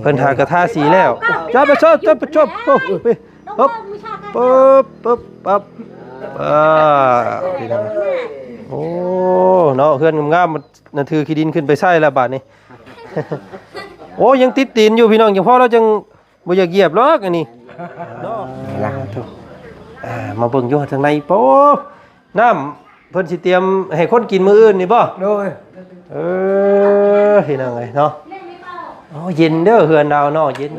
เพิ่นหากระทาสีแล้วจับไปชบปุ๊บปุ๊บปั๊บพี่น้องโอ้เนาะเฮือนงามๆมันนั่นถือขี้ดินขึ้นไปใส่แล้วบาดนี้ โอ้ยังติดตีนอยู่พี่น้องจังพอเราจังบ่อยากเหยียบหรอกอันนี้เนาะมาเบิ่งอยู่ทางในโป๊น้ำเพิ่นสิเตรียมให้คนกินมื้ออื่นนี่บ่โดยพี่น้องเอ้ยเนาะโอ้เย็นเด้อเฮือนดาวเนาะเย็น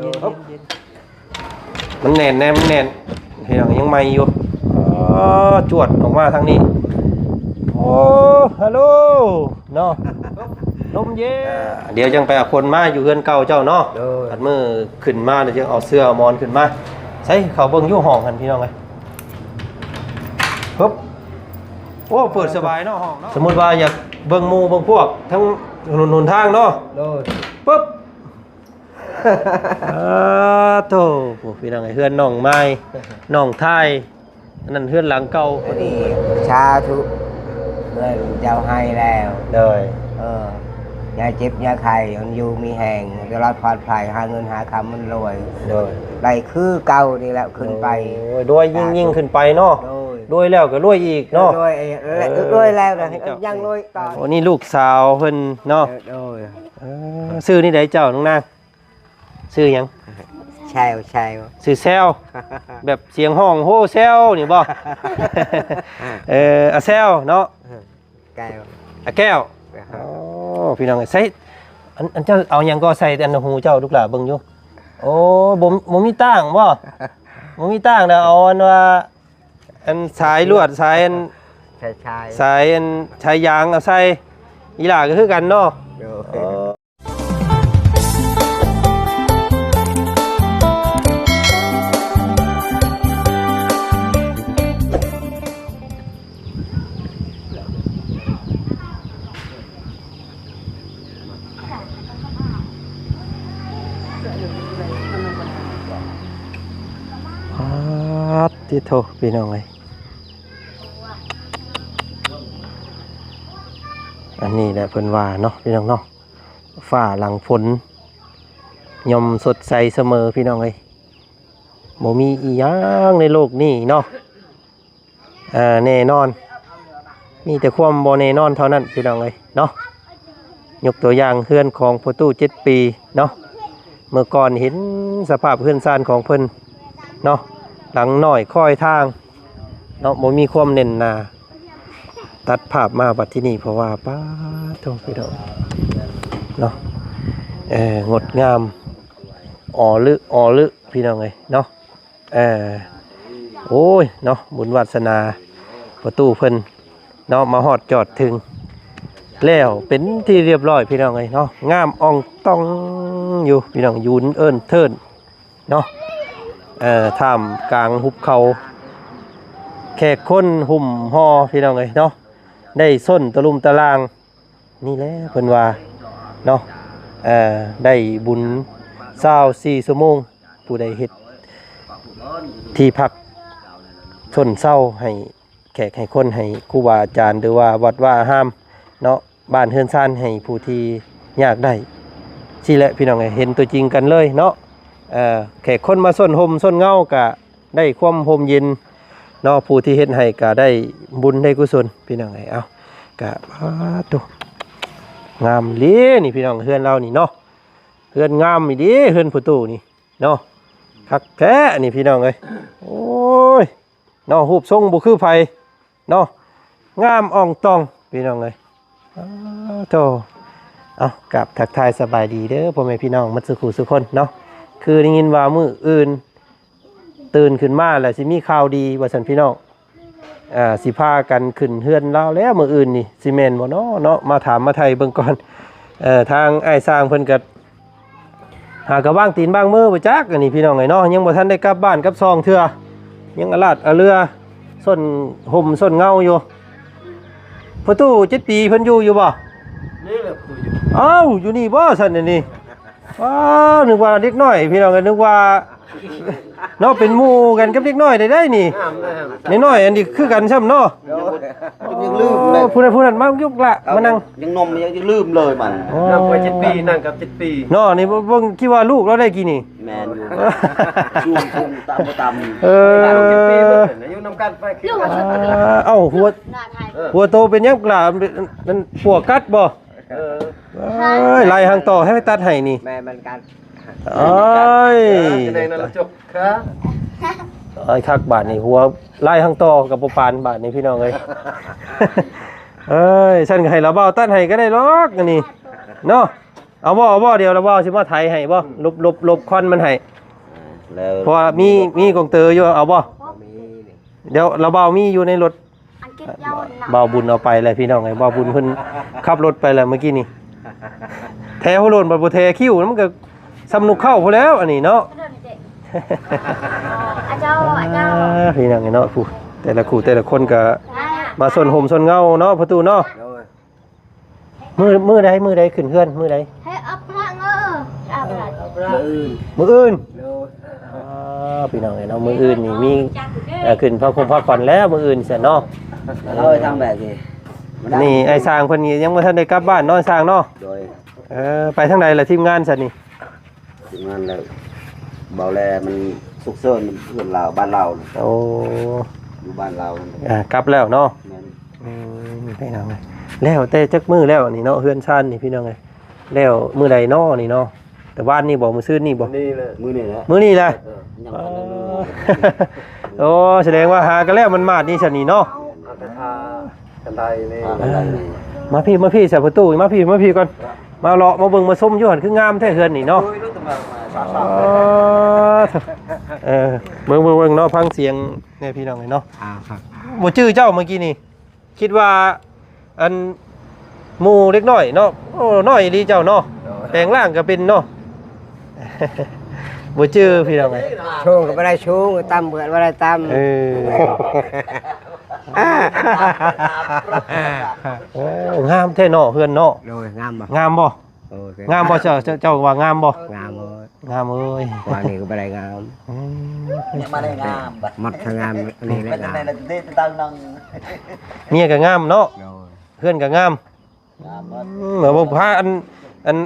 มันแน่นแน่มันแน่นพี่น้องยังใหม่อยู่จวดออกมาทางนี้โอ้ฮัลโหลเนาะลมเย็นเดี๋ยวจังไปเอาคนมาอยู่เฮือนเก่าเจ้าเนาะอันมื้อขึ้นมาเดี๋ยวจังเอาเสื้อเอามอนขึ้นมาใส่เขาเบิ่งอยู่ห้องกันพี่น้องเอ้ยปึ๊บโอ้เปิดสบายเนาะห้องเนาะสมมุติว่าอยากเบิ่งหมู่เบิ่งพวกทั้งถนนหนทางเนาะปึ๊บโธ่พี่น้องเอ้ยเฮือนน้องไม้น้องท้ายอันนั้นเฮือนหลังเก่าพอดีชาทุเพื่อนเจ้าให้แล้วเลยยาเจ็บยาไข้มันอยู่มีแห่งตลอดปลอดภัยหาเงินหาคำมันรวยได้คือเก่านี่แล้วขึ้นไปด้วยยิ่งขึ้นไปเนาะด้วยแล้วก็รวยอีกเนาะรวยแล้วนะยังรวยต่อโอ้นี่ลูกสาวเพิ่นเนาะชื่อนี่ได้เจ้าน้องนางชื่อหยังแช่ชื่อแซวแบบเสียงห้องโฮแซวนี่บ่อะแซวเนาะแก้วอะแก้วพี่น้องใส่อันเจ้าเอาหยังก็ใส่อันหูเจ้าลูกหลานเบิ่งอยู่โอ้บ่มีตั้งบ่มีตั้งแล้วเอาอันว่าอันสายลวดสายอันสายอันชายยางเอาใส่อีหล่าก็คือกันเนาะที่โทพี่น้องเลยอันนี้แหละเพิ่นว่าเนาะพี่น้องเนาะฝ้าหลังฝนยมสดใสเสมอพี่น้องเลยบ่มีอีหยังในโลกนี้เนาะแน่นอนมีแต่ความบ่แน่นอนเท่านั้นพี่น้องเลยเนาะยกตัวอย่างเฮือนของพ่อตู้7 ปีเนาะเมื่อก่อนเห็นสภาพเฮือนซ่านของเพิ่นเนาะหลังหน่อยค่อยทางเนาะบ่มีความเน่นหนาตัดภาพมาบัดที่นี่เพราะว่าป้าโธ่พี่น้องเนาะงดงามอ่อลึพี่น้องเอ้ยเนาะโอ้ยเนาะบุญวาสนาประตูเพิ่นเนาะมาฮอดจอดถึงแล้วเป็นที่เรียบร้อยพี่น้องเอ้ยเนาะงามอ่องต้องอยู่พี่น้องยืนเอิ้นเทินเนาะท่ามกลางหุบเขาแขกคนหุ่มหอพี่น้องเลยเนาะได้ส้นตะลุมตะลางนี่แหละเพิ่นว่าเนาะได้บุญ24 ชั่วโมงผู้ใดเฮ็ดที่พักชนเศร้าให้แขกให้คนให้ครูบาอาจารย์หรือว่าวัดว่าห้ามเนาะบ้านเฮือนซ่านให้ผู้ที่ยากได้ที่แหละพี่น้องเห็นตัวจริงกันเลยเนาะแขกคนมาส้นห่มส้นเงากะได้ความห่มเย็นเนาะผู้ที่เฮ็ดให้กะได้บุญได้กุศลพี่น้องไงเอากะตุงามลีนี่พี่น้องเฮือนเรานี่เนาะเฮือนงามอีดีเฮือนผู้ตู้นี่เนาะคักแท้นี่พี่น้องเอ้ยโอ้ยเนาะรูปทรงบ่คือไผเนาะงามอ่องตองพี่น้องเอ้ยโธ่เอากับทักทายสบายดีเด้อพ่อแม่พี่น้องมัดสุขุสุคนเนาะคือได้ยินว่ามื้ออื่นตื่นขึ้นมาแล้วสิมีข่าวดีว่าซั่นพี่น้องสิพากันขึ้นเฮือนเราแล้วมื้ออื่นนี่สิแม่นบ่เนาะมาถามมาไทยเบิ่งก่อนทางอ้ายสร้างเพิ่นก็หากะว่างตีนบ้างมือบ่จักอันนี้พี่น้องไอ้เนาะยังบ่ทันได้กลับบ้านกลับซองเทื่อยังอลาดอเรือส้นห่มส้นเงาอยู่พ่อตู้7 ปีเพิ่นอยู่บ่นี่แหละอยู่นี่บ่ซั่นนี่นึกว่าเด็กน้อยพี่น้องก็นึกว่า เนาะเป็นหมู่กันกับเด็กน้อยได้นี่น้อยๆอันนี้คือกันซ้ำเนาะ ยังลืมเลย ผู้นั้นมายุกละมานั่ง ยังนมยังลืมเลยมัน นั่งไป7 ปีนั่งกับ7 ปี เนาะนี่เบิ่งคิดว่าลูกเราได้กี่นี่ แมนอยู่ช่วงคุมตามตาม 7 ปีเพิ่นอายุนำกันไปคือว่า เอ้าหัวโตเป็นยังกล่ะมันปวกกัดบ่ไล่หางต่อให้ไปตัดให้นี่ แม่มันกัน เอ้ย จะได้นั่นจบครับ ไอ้คักบาทนี่หัวไล่หางต่อกับบ่ปานบาทนี่พี่น้องเอ้ยเอ้ยฉันก็ให้เราเบ้าตัดให้ก็ได้หรอกอันนี้เนาะเอาบ่เดียวเราเบ้าสิมาไถให้บ่ลบควันมันให้ แล้ว เพราะว่ามีกองเตออยู่เอาบ่ มีนี่ เดี๋ยวเราเบ้ามีอยู่ในรถเบ้าบุญเอาไปเลยพี่น้องไอ้เบ้าบุญเพิ่นขับรถไปแล้วเมื่อกี้นี่แท้หัวโลนบ่แท้คิ้วมันก็สำนุกเข้าพอแล้วอันนี้เนาะ อาเจ้า พี่น้องไอ้เนาะผู้แต่ละคู่แต่ละคนก็มาสนห่มสนเงาเนาะประตูเนาะ โดย มือใดขึ้นเฮือนมือใด ให้อัพมาเงออัพอะไร มืออื่น โดย พี่น้องไอ้เนาะมืออื่นนี่มีขึ้นพระคงพระขวัญแล้วมืออื่นเสียเนาะ เราทำแบบนี้ นี่ไอ้สร้างเพิ่นนี่ยังบ่ทันได้กลับบ้านเนาะสร้างเนาะ โดย ไปทางใดล่ะทีมงานซะนี่ ถึงงานแล้วเบาแลมันสุกเสริญเพื่อนเราบ้านเรา โอ้ อยู่บ้านเรา กลับแล้วเนาะ แม่น พี่น้องเอ้ยแล้วแต่จักมือแล้วนี่เนาะเฮือนชานนี่พี่น้องเอ้ยแล้วมื้อใดเนาะนี่เนาะแต่บ้านนี่บ่มื้อซื่นนี่บ่ นี่เลย มื้อนี้แหละ มื้อนี้แหละ ยังบ่ได้รู้ โอ้แสดงว่าหากันแล้วมันมาดนี่ซะนี่เนาะ เอาแต่ทากันไดนี่ อะไรนี่ มาพี่ใส่ประตูมาพี่ก่อนมาเลาะมาเบิ่งมาส้มอยู่หั่นคืองามแท้เฮือนนี่เนาะ โดยรู้ตำมาสาว เบิ่งเนาะฟังเสียงเนี่ยพี่น้องเอ้ยเนาะ ครับ บ่ชื่อเจ้าเมื่อกี้นี่คิดว่าอันหมู่เล็กน้อยเนาะโอ้น้อยดีเจ้าเนาะแปลงร่างก็เป็นเนาะ บ่ชื่อพี่น้องเอ้ย ช่วงก็ไม่ได้ช่วงตั้มเบื่อไม่ได้ตั้ม โอ้งามแท้เนาะเฮือนเนาะ โดยงามบ่ งามบ่ โอ้ย งามบ่เจ้าว่างามบ่ งามเลย งามเอ้ย วันนี้ก็ไม่ได้งาม ยังมาได้งามบัด มัดทางงามอันนี้ เป็ ได้ นจั งาง ม ได๋ล่ะเด้ตังนัง เมียก็งามเนาะ โดย เฮือนก็งาม งามบัด เหมือนบ่พาอัน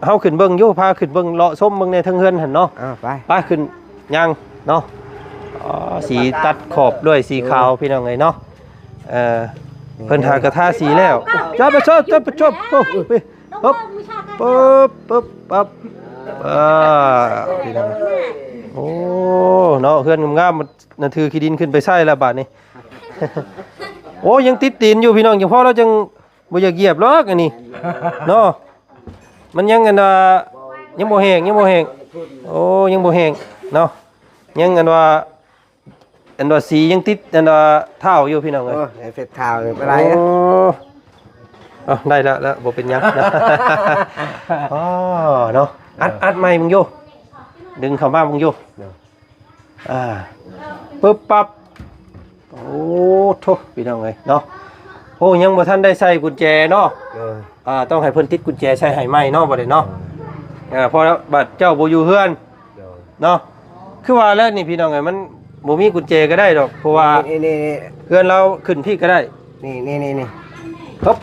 เฮาขึ้นเบิ่งอยู่พาขึ้นเบิ่งเลาะส้มเบิ่งในเทิงเฮือนหั่นเนาะ ไป ไปขึ้นยังเนาะสีตัดขอบด้วยสีขาวพี่น้องเอ้ยเนาะเพิ่นหากระทาสีแล้วจับไปชอบปุ๊บปั๊บพี่น้องโอ้เนาะเฮือนงามๆมันนั่นถือขี้ดินขึ้นไปใส่แล้วบาดนี้ โอ้ยังติดตีนอยู่พี่น้องจังพอเราจังบ่อยากเหยียบหรอกอันนี้เนาะมันยังอันยังบ่แห้งโอ้ยังบ่แห้งเนาะยังอันว่าสียังติดอันว่าเท้าอยู่พี่น้องเอ้ย โอ้ยเสร็จข่าวเลยไปไร โอ้ได้แล้วบ่เป็นหยัง อ๋อเนาะอัดไม้มึงอยู่ดึงเข้ามามึงอยู่ปึ๊บปั๊บโอ้โธ่พี่น้องเอ้ยเนาะโอ้ยังบ่ทันได้ใส่กุญแจเนาะ โดย ต้องให้เพิ่นติดกุญแจใส่ให้ไหมเนาะบ่ได้เนาะพอแล้วบัดเจ้าบ่อยู่เฮือน โดย เนาะคือว่าแล้วนี่พี่น้องไงมันบ่มีกุญแจก็ได้ดอกเพราะว่า นี่ เฮือนเราขึ้นพี่ก็ได้ นี่ ครับ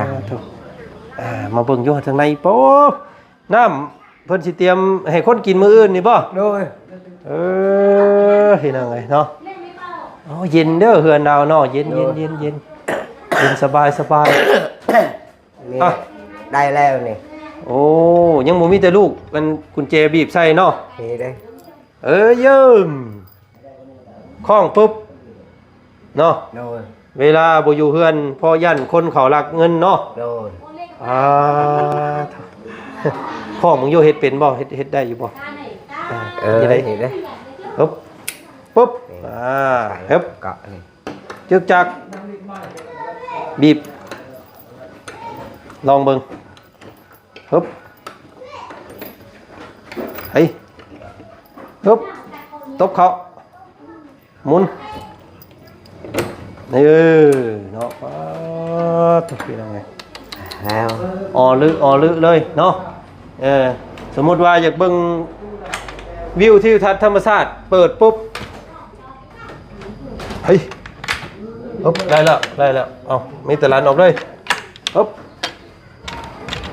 ล่ะ ถูกมาเบิ่งอยู่ทางในโป๊น้ำเพิ่นสิเตรียมให้คนกินมื้ออื่นนี่บ่ โดย พี่น้องเอ้ยเนาะโอ้เย็นเด้อเฮือนดาวเนาะเย็นสบาย นี่ได้แล้วนี่ โอ้ยังบ่มีแต่ลูกมันกุญแจบีบใส่เนาะ นี่ได้ เยิ่มคล้องปุ๊บเนาะ โดย เวลาบ่อยู่เฮือนพ่ยันคนเขารักเงินเนาะ โดย ข้องมึงอยู่เฮ็ดเป็นบ่เฮ็ดได้อยู่บ่ นี่ได้นี่ได้ ปึ๊บปึ๊บฮึบ เกาะนี่ จึกจักบีบลองเบิ่งฮึบเฮ้ยฮึบตบเขาหมุนนี่เนาะทุกพี่น้องไง แล้ว อ่อลึเลยเนาะสมมุติว่าอยากเบิ่ง วิวทิวทัศน์ธรรมชาติเปิดปุ๊บเฮ้ยอ๊บได้แล้วเอามีแต่ร้านออกเลยอ๊บ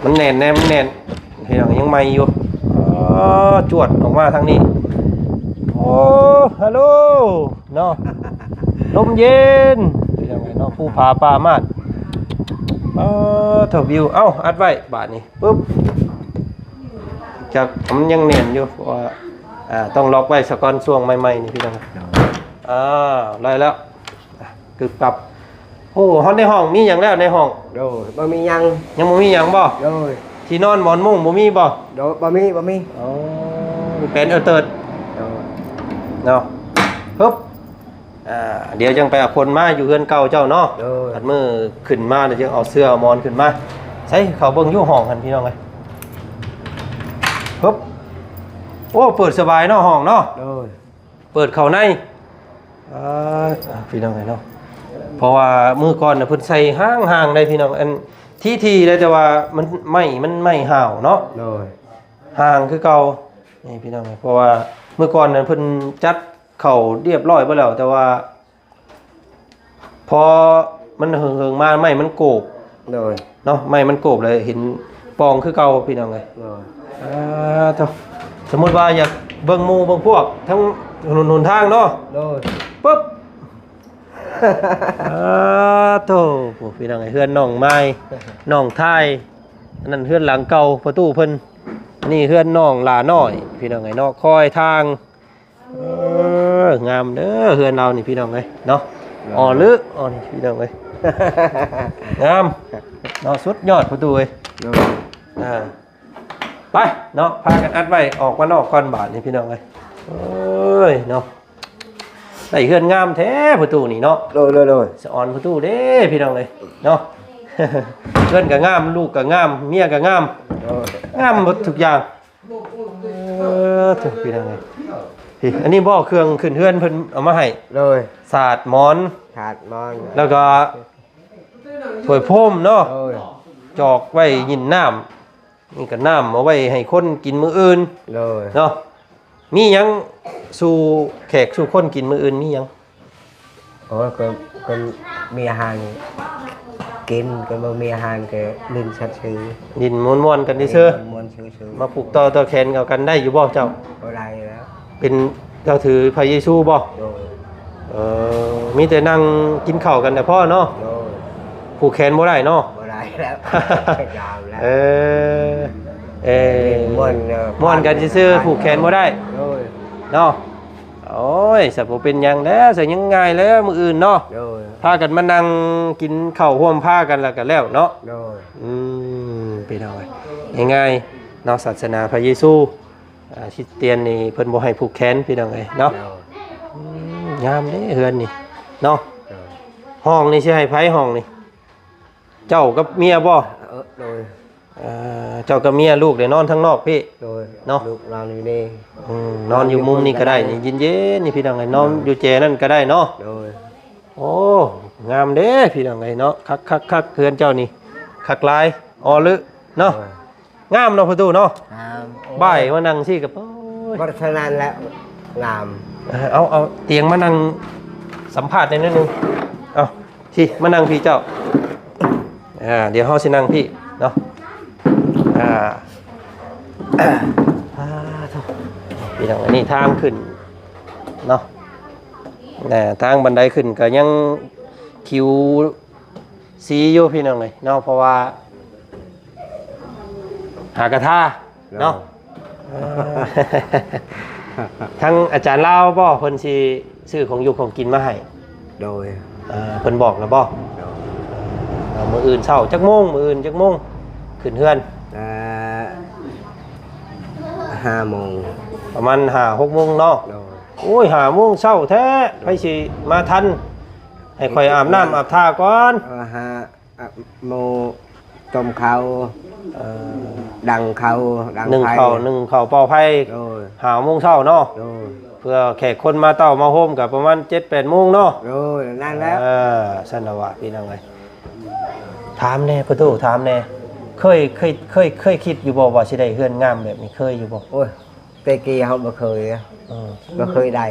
มันแน่นมันแน่นเห็นยังไม่อยู่จวดออกมาทางนี้โอ้ฮัลโหลเนาะลมเย็นเป็นยังไงเนาะผู้พาป่ามาดเถอะวิวเอ้าอัดไว้บาทนี้ปุ๊บจากมันยังแน่นอยู่เพราะว่าต้องล็อกไว้สกอนช่วงใหม่ๆนี่พี่น้องได้แล้วกึบกับโอ้ห้องในห้องมีอย่างแล้วในห้อง โดยบ่มียัง ยังบ่มีหยังบ่ โดย ที่นอนหมอนมุ้งบ่มีบ่ โดยบ่มี อ๋อเป็นเติร์ด โดย เนาะปึ๊บเดี๋ยวจังไปเอาคนมาอยู่เฮือนเก่าเจ้าเนาะ โดย อัดมือขึ้นมาเดี๋ยวจะเอาเสื้อเอาหมอนขึ้นมาใส่เขาเบิ่งอยู่ห้องกันพี่น้องเอ้ยปึ๊บโอ้เปิดสบายเนาะห้องเนาะ โดย เปิดเข้าในพี่น้องเอ้ยเนาะเพราะว่ามือก่อนน่ะเพิ่นใส่ห่างๆได้พี่น้องอันทีได้แต่ว่ามันไม่ห่าวเนาะ โดย ห่างคือเก่านี่พี่น้องเพราะว่าเมื่อก่อนนั้นเพิ่นจัดเข่าเรียบร้อยไปแล้วแต่ว่าพอมันเหิงๆมาไม่มันโกบ โดย เนาะไม่มันโกบเลยเห็นปองคือเก่าพี่น้องเลย โดย เท่าสมมุติว่าอยากเบิ่งหมู่เบิ่งพวกทั้งหนทางเนาะ โดย ปึ๊บโธ่พี่น้องเฮือนน้องไม้น้องท้ายอันนั้นเฮือนหลังเก่าประตูเพิ่นนี่เฮือนน้องหลาน้อยพี่น้องไงเนาะคอยทางงามเด้อเฮือนเรานี่พี่น้องไงเนาะลึกนี่พี่น้องไงงามเนาะสุดยอดประตูเอ้ย โดย ไปเนาะพากันอัดไว้ออกมานอกก้อนบาทนี่พี่น้องไงเนาะได้เฮือนงามแท้ประตูนี่เนาะ โดย สะออนประตูเด้พี่น้องเลยเนาะ เพื่อนก็งามลูกก็งามเมียก็งาม โดย งามหมดทุกอย่างถูกพี่น้องเลยพี่อันนี้บ่เครื่องขึ้นเฮือนเพิ่นเอามาให้ โดย ศาสตร์หมอน ขาดมอน แล้วก็ถ้วยพรมเนาะ โดย จอกไว้ยินน้ำนี่ก็น้ำเอาไว้ให้คนกินมื้ออื่น โดย เนาะมีหยังสู่แขกสู่คนกินมื้ออื่นมีหยัง โอ้ยก็มีอาหารกินก็บ่มีอาหารก็ลิ้นชัดชื่อ ดินม่วนๆกันซื่อ มวนชื่อ ๆมาผูกต่อแขนเอากันได้อยู่บ่เจ้า บ่ได้แล้ว เป็นเจ้าถือพระเยซูบ่ โดย มีแต่นั่งกินข้าวกันแต่พ่อเนาะ โดย ผูกแขนบ่ได้เนาะ บ่ได้แล้วยาวแล้ว ม่วนกันซื่อๆผูกแขนบ่ได้ โดย เนาะโอ้ยสับบ่เป็นหยังแล้วสิยังง่ายแล้วมื้ออื่นเนาะ โดย พากันมานั่งกินข้าวร่วมพากันแล้วก็แล้วเนาะ โดย เป็นเอาไว้ง่ายๆเนาะศาสนาพระเยซูคริสเตียนนี่เพิ่นบ่ให้ผูกแขนพี่น้องเอ้ยเนาะงามเด้เฮือนนี่เนาะห้องนี่สิให้ไผห้องนี่เจ้ากับเมียบ่ โดย เจ้ากับเมียลูกได้นอนข้างนอกพี่ โดย เนาะ ลูกเราอยู่นี่ นอนอยู่มุมนี้ก็ได้นี่เย็นๆนี่พี่น้องเอ้ยนอนอยู่แจนั่นก็ได้เนาะ โดย โอ้งามเด้พี่น้องเอ้ยเนาะคักเฮือนเจ้านี่คักหลายลึเนาะงามเนาะประตูเนาะ งาม บ่ายมานั่งสิกับ วัฒนานแล้วงาม เอาเตียงมานั่งสัมภาษณ์ในนิดนึงเอาที่มานั่งพี่เจ้าเดี๋ยวเฮาสินั่งพี่เนาะพี่น้องอันนี้ทางขึ้นเนาะทางบันไดขึ้นก็ยังคิวสีอยู่พี่น้องเลยเนาะเพราะว่าหากระทาเนาะทั้งอาจารย์เล่าบ่เพิ่นสิซื้อของอยู่ของกินมาให้ โดย เพิ่นบอกแล้วบ่มื้ออื่นเช้าจักโมงมื้ออื่นจักโมงขึ้นเฮือน 5 โมง ประมาณ5-6 โมงเนาะ โดย โอ้ย5 โมงเช้าแท้ไปสิมาทันให้ข่อยอาบน้ำอาบท่าก่อน โมต้มข้าวดังข้าวดัง นึ่ง ไฟ ข้าวเป่าไผ่ โดย 5 โมงเช้าเนาะ โดย เพื่อแขกคนมาเต้ามาโฮมกับประมาณ 7-8 โมงเนาะ โดยนั่นแล้ว สันละวะพี่น้องเอ้ยถามแน่ประตูถามแน่เคยคิดอยู่บ่ว่าสิได้เฮือนงามแบบนี้เคยอยู่บ่ โอ้ย ตะกี้เขาบ่เคยบ่เคยได้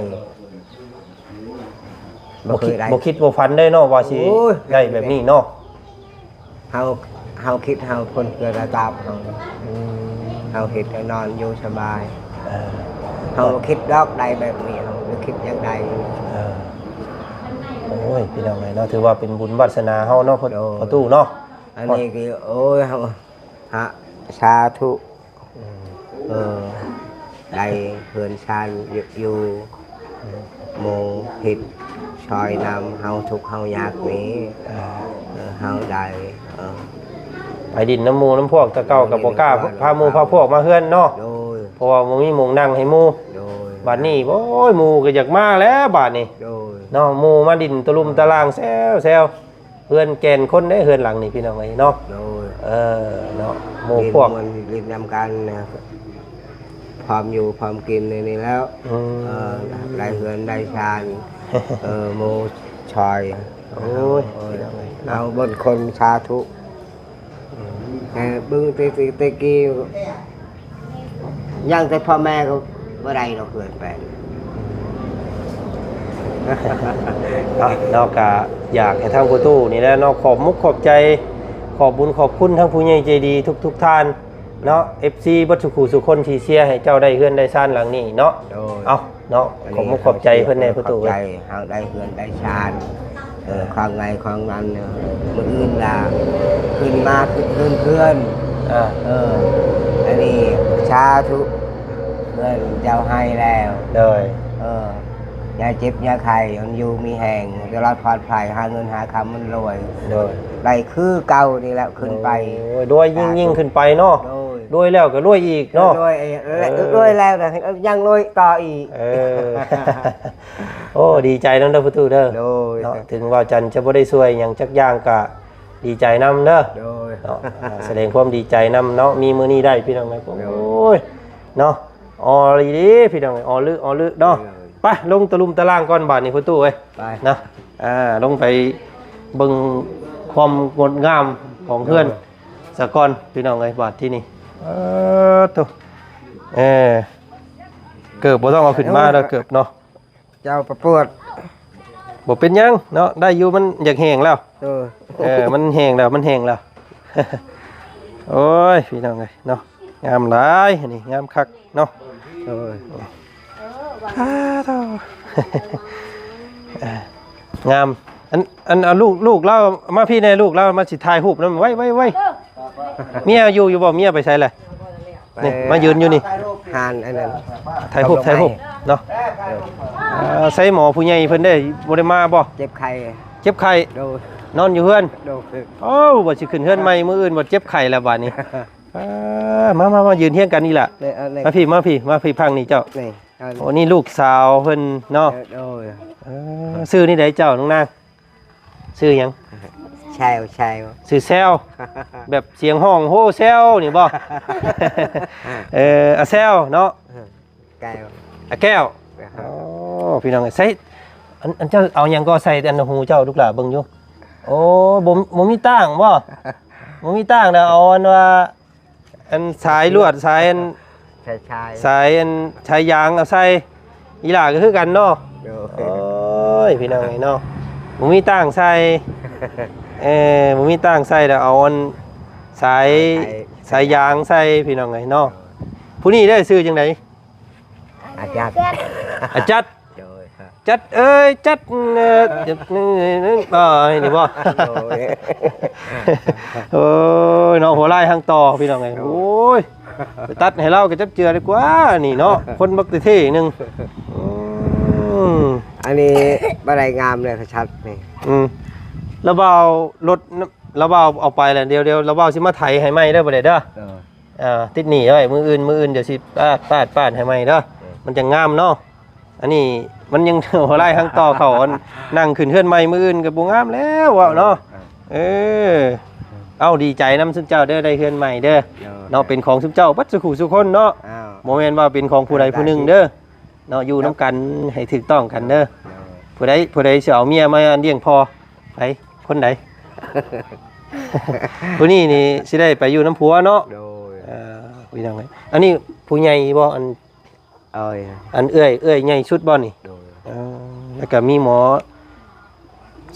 บ่เคยได้ บ่คิดบ่ฝันได้เนาะว่าสิ โอ้ย ได้แบบนี้เนาะ เฮาคิดเฮาคนเกิดอาตามเฮาคิดนอนอยู่สบายเฮาคิดดอกใดแบบนี้เฮาคิดอย่างใด โอ้ยพี่น้องเนาะถือว่าเป็นบุญวาสนาเฮาเนาะประตูเนาะ อันนี้คือโอ้ยเฮาฮะสาธุได้เพื่อนชาญอยู่โมผิดชอยนำเฮาทุกเฮายากนี้เฮาได้ไปดินน้ำหมู่น้ำพวกตะเก้ากับบ่กล้าพาหมู่พาพวกมาเฮือนเนาะ โดย เพราะว่าบ่มีหมู่นั่งให้หมู่ โดย บัดนี้โอ้ยหมู่ก็อยากมาแล้วบัดนี้ โดย เนาะหมู่มาดินตะลุมตะลางแซวเฮือนแก่นคนได้เฮือนหลังนี่พี่น้องเอ้ยเนาะ โดย เนาะหมู่พวก มันกินนำกันนะพร้อมอยู่พร้อมกินในนี้แล้วได้เฮือนได้ชานโมชอย โอ้ย เอาบนคนสาธุบึ้งตะกี้ยังแต่พ่อแม่ก็บ่ได้เราเกินไป นอกจากอยากให้ทางประตูนี่แหละเนาะขอบมุกขอบใจขอบบุญขอบคุณทั้งผู้ใหญ่ใจดีทุกท่านเนาะ FC บัดสุขุสุคนที่เชียร์ให้เจ้าได้เฮือนได้ซ่านหลังนี้เนาะเอาเนาะขอบมุกขอบใจเพิ่นในประตู ใจเฮาได้เฮือนได้ชานความไงความนั้นมื้ออื่นล่ะขึ้นมาขึ้นเพื่อนอันนี้สาธุเพื่อนเจ้าให้แล้ว เลย อย่าเจ็บอย่าไข้มันอยู่มีแห่งจะรอดปลอดภัยหาเงินหาคำมันรวย เลย ได้คือเก่านี่แหละขึ้นไป ด้วยยิ่งขึ้นไปเนาะด้วยแล้วก็รวยอีกเนาะ รวยแล้วแต่ยังรวยต่ออีก โอ้ดีใจนำเด้อประตูเด้อ โดย เนาะถึงว่าจันจะบ่ได้ช่วยหยังจักอย่างก็ดีใจนำเด้อ โดย เนาะแสดงความดีใจนำเนาะมีมื้อนี้ได้พี่น้องโอ้ยเนาะออดีพี่น้องออลึเนาะไปลงตะลุมตะล่างก่อนบาดนี้ประตูเอ้ย ไป นะลงไปเบิ่งความงดงามของเพื่อนสะก่อนพี่น้องเอ้ยบาดที่นี่ตัวเกือบบ่ต้องเอาขึ้นมาแล้วเกือบเนาะ เจ้าประปวด บ่เป็นหยังเนาะได้อยู่มันอยากแห้งแล้วมันแห้งแล้วมันแห้งแล้ว โอ้ยพี่น้องเอ้ยเนาะงามหลายนี่งามคักเนาะงามอันเอาลูกเล่ามาพี่ในลูกเล่ามาสิถ่ายรูปนำไว้เมียอยู่บ่เมียไปใส่เลยนี่มายืนอยู่นี่ หานอันนั้น ถ่ายรูปเนาะใส่หมอผู้ใหญ่เพิ่นได้บ่ได้มาบ่ เจ็บไข้ เจ็บไข้ โดย นอนอยู่เฮือน โดย โอ้บ่สิขึ้นเฮือนใหม่มื้ออื่นบ่เจ็บไข้แล้วบัดนี้มายืนเฮียงกันนี่ล่ะมาพี่พังนี่เจ้า นี่ โอ้นี่ลูกสาวเพิ่นเนาะ โดย ชื่อนี่ได้เจ้าน้องนางชื่อหยัง ใช่ใช่ ชื่อแซวแบบเสียงห้องโฮแซวนี่บ่ อะแซวเนาะ แก้ว อะแก้วอ๋อพี่น้องใส่อันเจ้าเอาหยังก็ใส่อันหูเจ้าลูกหลานเบิ่งอยู่โอ้บ่มีตั้งบ่บ่มีตั้งแล้วเอาอันว่าอันสายลวดสายอัน ใช่ใช่ สายอันชายยางเอาใส่อีหล่าก็คือกันเนาะโอ้ยพี่น้องเนาะบ่มีตั้งใส่บ่มีตั้งใส่แล้วเอาอันสายยางใส่พี่น้องเนาะผู้นี้ได้ซื้อจังได๋ อาจารย์ อาจัด โดยครับ จัดจัดนี่บ่โอ้ยเนาะหัวไล่ทางต่อพี่น้องไงโอ้ยไปตัดให้เราก็จับเจือดีกว่านี่เนาะคนบักเท่นึง อันนี้บันไดงามเลยชัดนี่ ระเบารถระเบาเอาไปแหละเดี๋ยวระเบาสิมาไถให้ไหมเด้อบ่ได้เด้อติดหนีไว้มืออื่นเดี๋ยวสิปาดให้ไหมเด้อมันจะงามเนาะอันนี้มันยังหัวไล่ทางต่อเขานั่งขึ้นเฮือนใหม่มืออื่นก็บ่งามแล้วว่ะเนาะเอาดีใจนำซุมเจ้าเด้อได้เฮือนใหม่เด้อเนาะเป็นของซุมเจ้าบัดสุขุสุคนเนาะบ่แม่นว่าเป็นของผู้ใดผู้หนึ่งเด้อเนาะอยู่นํกันให้ถูกต้องกันเด้อผู้ใดสิเอาเมียมาเลี้ยงพ่อไผคนใด ผู้นี้นี่สิได้ไปอยู่น้ำผัวเนาะพี่น้องไงอันนี้ผู้ใหญ่บ่อัน เอ้ย อันเอื้อยใหญ่สุดบ่นี่ โดย แล้วก็มีหมอ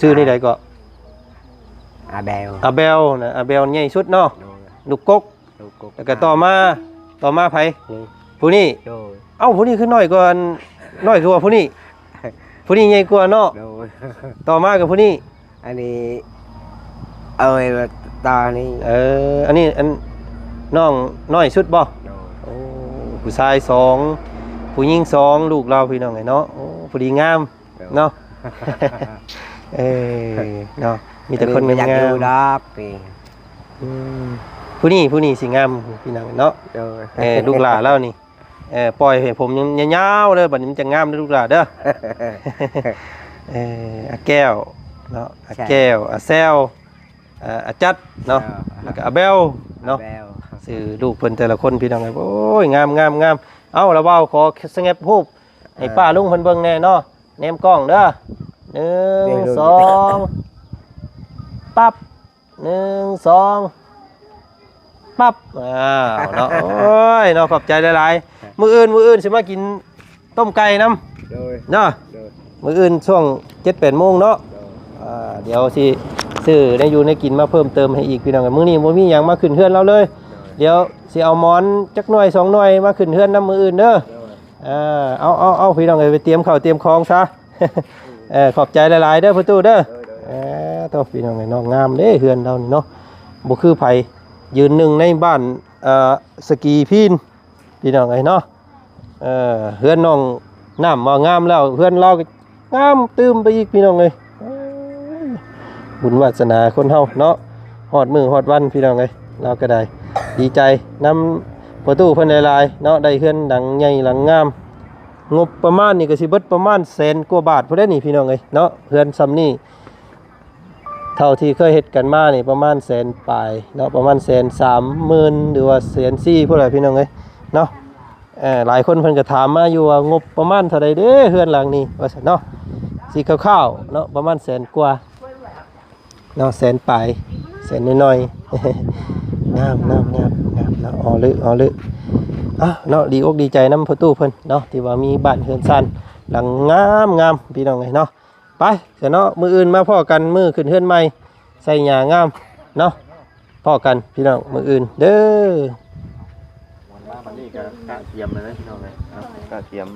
ชื่อนี่ใดก็ อาเบล อาเบลนะอาเบลใหญ่สุดเนาะ โดย ลูกกก ลูกกุ๊ก แล้วก็ต่อมาไผ นี่ ผู้นี้ โดย เอ้าผู้นี้คือน้อยกว่าน้อยกว่าผู้นี้ผู้นี้ใหญ่กว่าเนาะ โดย ต่อมากับผู้นี้ อันนี้เอ้ยตอนนี้ อันนี้อันน้องน้อยสุดบ่ โดย โอ้ผู้ชายสองผู้หญิงสองลูกเราพี่น้องไงเนาะโอ้ผู้ดีงามเนาะ เนาะมีแต่คน อัอยาก งา ดู ม ดอกนี่ ๆผู้นี้สิงามพี่น้องเนาะ โดย ลูกหลานแล้วนี่ปล่อยให้ผมยาวๆเลยบัดนี้มันจะงามเด้อลูกหลานเด้อ อาแก้วเนาะอาแก้วอาแซวอาจัดเนาะแล้วก็อาเบลเนาะ เบล สื่อลูกเพิ่นแต่ละคนพี่น้องไงโอ้ยงามเอ้าละเว้าขอสแงบรูปให้ป้าลุงเพิ่นเบิ่งแน่เนาะแนมกล้องเด้อ1 2ปั๊บ1 2ปั๊บเนาะโอ้ยเนาะขอบใจหลายๆมื้ออื่นสิมากินต้มไก่นำ โดย เนาะ โดย มื้ออื่นช่วง 7-8 โมงเนาะเดี๋ยวสิซื้อได้อยู่ในกินมาเพิ่มเติมให้อีกพี่น้องกันมื้อนี้บ่มีหยังมาขึ้นเฮือนเราเลย เดี๋ยวสิเอาหมอนจักหน่อย2หน่อยมาขึ้นเฮือนน้ำมืออื่นเด้อเอาพี่น้องเอ้ยไปเตรียมข้าวเตรียมของซะ ขอบใจหลายๆเด้อพ่อตู้เด้อตัวพี่น้องเอ้ยน้องงามเด้เฮือนเรานี่เนาะบ่คือไผยืนหนึ่งในบ้านสกีพีนพี่น้องเอ้ยเนาะเฮือนน้องน้ำมางามแล้วเฮือนเราก็งามตื้มไปอีกพี่น้องเอ้ยบุญวาสนาคนเฮาเนาะฮอดมื้อฮอดวันพี่น้องเอ้ยเราก็ได้ดีใจนำประตูเพิ่นหลายๆเนาะได้เฮือนดังใหญ่หลังงามงบประมาณนี่ก็สิเบิดประมาณ100,000 กว่าบาทพุ่นเด้อนี่พี่น้องเอ้ยเนาะเฮือนซ้ำนี่เท่าที่เคยเฮ็ดกันมานี่ประมาณ100,000ปลายเนาะประมาณ130,000หรือว่า140,000พุ่นแหละพี่น้องเอ้ยเนาะหลายคนเพิ่นก็ถามมาอยู่ว่างบประมาณเท่าใดเด้เฮือนหลังนี้ว่าซั่นเนาะสิคร่าวๆเนาะประมาณ100,000 กว่าเนาะ100,000ปลาย100,000น้อยๆ งามเนาะอ๋อลึเนาะดีอกดีใจนำพ่อตู้เพิ่นเนาะที่ว่ามีบ้านเฮือนซ่านหลังงามพี่น้องเอ้ยเนาะไปเดี๋ยวเนาะมื้ออื่นมาพ้อกันมื้อขึ้นเฮือนใหม่ใส่หญ้างามเนาะพ้อกันพี่น้องมื้ออื่นเด้อ วันนี้ก็กะเทียมเลยนะพี่น้องเลยกะเทียม